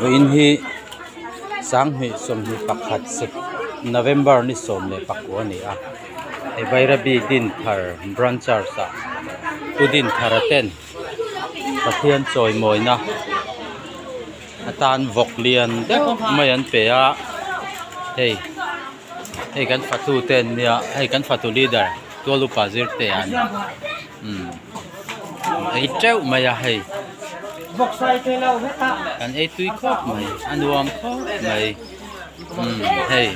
Vin hi sang hi som hi pakhat sep November ni som le pakwa ni a e vairabi din thar branchar sa udin tharaten pathian choi moina atan voklian de mayan pe a hey kan fatu ten nia hey kan fatu leader to lu pazir te an ei treu maya hey bọc sai cây lâu hết ạ. Kan ei tui khop mai anuam khop mai hey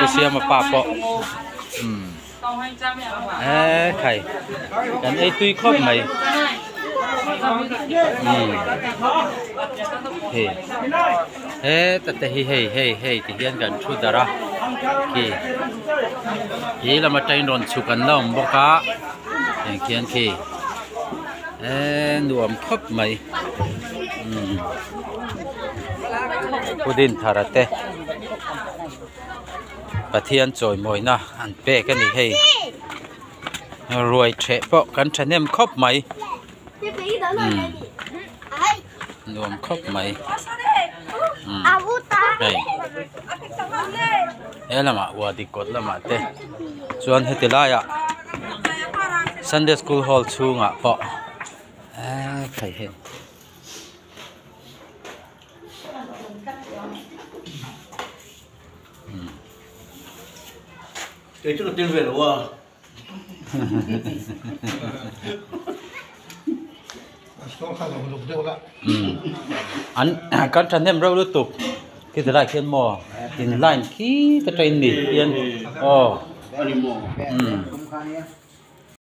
ku sia ma pa po khai kan ei tui khop mai ta te hey ti hian kan thu dara ki lama tain ron chu kan lom boka en kian ki nuam khop mai Udin tharate pathian choi moina an pe kan ni hei ruai the po kan thanem khop mai nuam khop mai hei elama wadi kot lama te chuan hetilaya Sunday school hall chunga po khai hen Cái chỗ tiên về đúng không? Anh con trần em râu lưu tục cái thứ lại khiên mò in line khi cái train nỉ yên